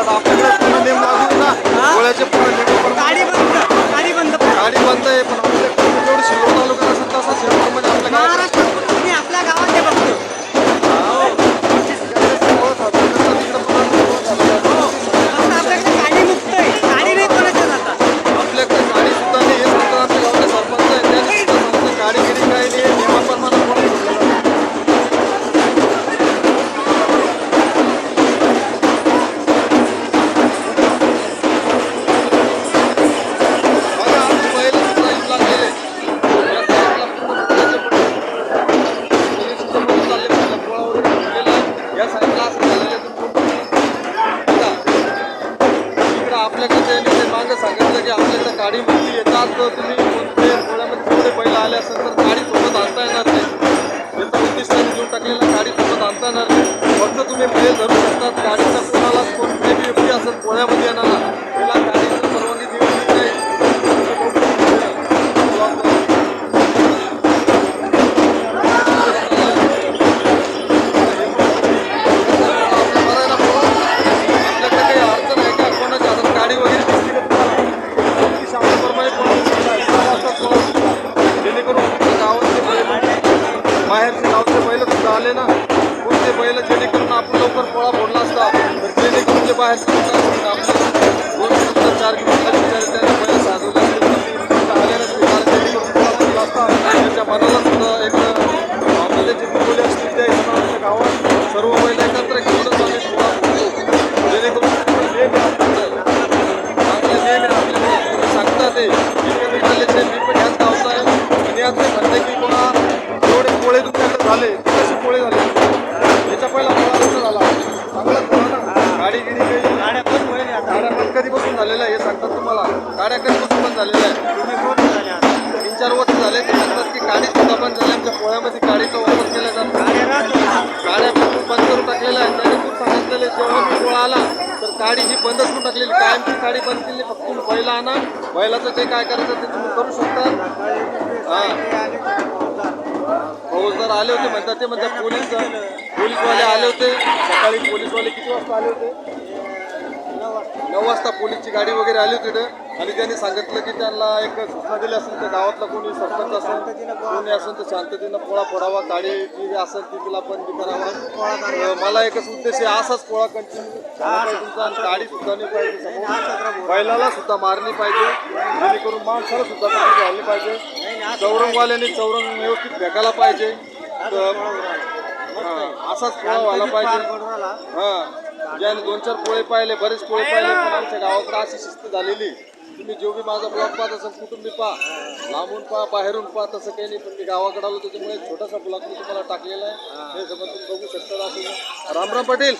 आता आपल्याकडे पूर्ण नेम लागू ना गोळ्याचे पूर्ण नेम गाडी बंद गाडी बंद आहे पण आपल्याकडे जेवढं शिल्लक तालुका असेल तसा शिल्लकमध्ये आपल्या गावात महाराष्ट्रात पण तुम्ही आपल्या गावात आहे फक्त फक्त आपल्याकडे गाडी मुक्त आहे, गाडी नाही कोणाच्या जातात. आपल्याकडे गाडी सुद्धा नाही हे सांगतात आमच्या गावाचे सरपंच आहे त्यांनी सुद्धा सांगतात गाडी गिरी काही नाही नियमाप्रमाणे कोणी सोडलं जातं. बघा, आम्ही पहिलेच लाईन लागलेले. या साईडला पूर्ण पोलीस सुद्धा बघून चालले पहिला पोळा वगैरे फुटलेला आहे. या साईडला असं झालेलं आहे बघा. इकडं आपल्याकडे त्यांनी ते मागं सांगितलं की आपल्याकडे गाडी मुक्ती येतात तर तुम्ही कोणते पोळ्यामध्ये जेवढे बैल आले असेल तर गाडी सोबत आणता येणार नाही. याचा उद्दिष्ट देऊन टाकलेला गाडी सोबत आणता येणार नाही. फक्त तुम्ही बैल धरू शकतात. गाडीचा कोणाला कोणत्याही व्यक्ती असेल पोळ्यामध्ये येणारा त्याला गाडीची परवानगी दिली नाही. आपल्याकडे काही अडचण आहे का कोणाच्या हातात गाडी वगैरे दिसली का तुम्हाला की शांतप्रमाणे जेणेकरून आपल्या गावातले बैल बाहेरचे गावचे बैल सुद्धा आले ना कोणते बैल जेणेकरून आपण लवकर पोळा फोडला असता तर जेणेकरून जे बाहेरचे सुद्धा आपले 2 किलोमीटर 4 किलोमीटर त्यांनी बैल साजवले असते आले नसते कारण जेणेकरून पोळा फोडला असता त्यांच्या मनाला सुद्धा एक आपल्याला जे बोली असतील त्या हिशोबाने आमच्या गावात सर्व बैल एकत्र घेऊनच आम्ही पोळा फोडतो जेणेकरून नेहमी चांगले नेहमी आपल्याला सांगतात ते निघाले मी पण ह्याच गावचा आहे आणि यात ते म्हणते की कोणा जेवढे पोळे तुमच्याकडे झाले कसे पोळे झाले याच्या पहिला पोळा कसा झाला चांगलाच पोळा ना गाडी गिडी काही गाड्या पण कधीपासून झालेल्या आहे हे सांगतात तुम्हाला गाड्या कधीपासून पण झालेल्या आहे 3-4 वर्ष झाले ते सांगतात की गाडी सुद्धा बंद झाली आमच्या पोळ्यामध्ये गाडीचा वापर केला जातो गाड्या पण बंद करून टाकलेल्या आहेत त्याने खूप सांगितलेले जेव्हा मी पोळा आला तर गाडी ही बंदच करून टाकलेली कायमची गाडी बंद केली फक्त तुम्ही बैल आणा बैलाचं जे काय करायचं ते तुम्ही करू शकता फौजदार आले होते म्हणतात ते म्हणतात पोलीसवाले आले होते सकाळी पोलीसवाले किती वाजता आले होते 9 वाजता पोलीसची गाडी वगैरे आली होती तिथं आणि त्यांनी सांगितलं की त्यांना एक सूचना दिली असेल तर गावातला कोणी सरपंच असेल कोणी असेल तर शांततेनं पोळा फोडावा गाडी जी असेल ती तिला बंद करावा मला एकच उद्देश आहे असाच पोळा कंटिन्यू तुमचा आणि गाडी सुद्धा नाही पाहिजे समोर बैलाला सुद्धा मारली पाहिजे जेणेकरून माणसाला सुद्धा झाली पाहिजे चौरंगवाल्याने चौरंग व्यवस्थित फेकायला पाहिजे असाच पोळा व्हायला पाहिजे ज्याने 2-4 पोळे पाहिले बरेच पोळे पाहिले पण आमच्या गावाकडे अशी शिस्त झालेली तुम्ही जो बी माझा ब्लॉग पाहत असेल कुठून बी पहा लांबून पहा बाहेरून पहा तसं काही नाही पण मी गावाकडे आलो त्याच्यामुळे छोटासा ब्लॉग मी तुम्हाला टाकलेला आहे हे समज तुम्ही बघू शकता रामराम पाटील.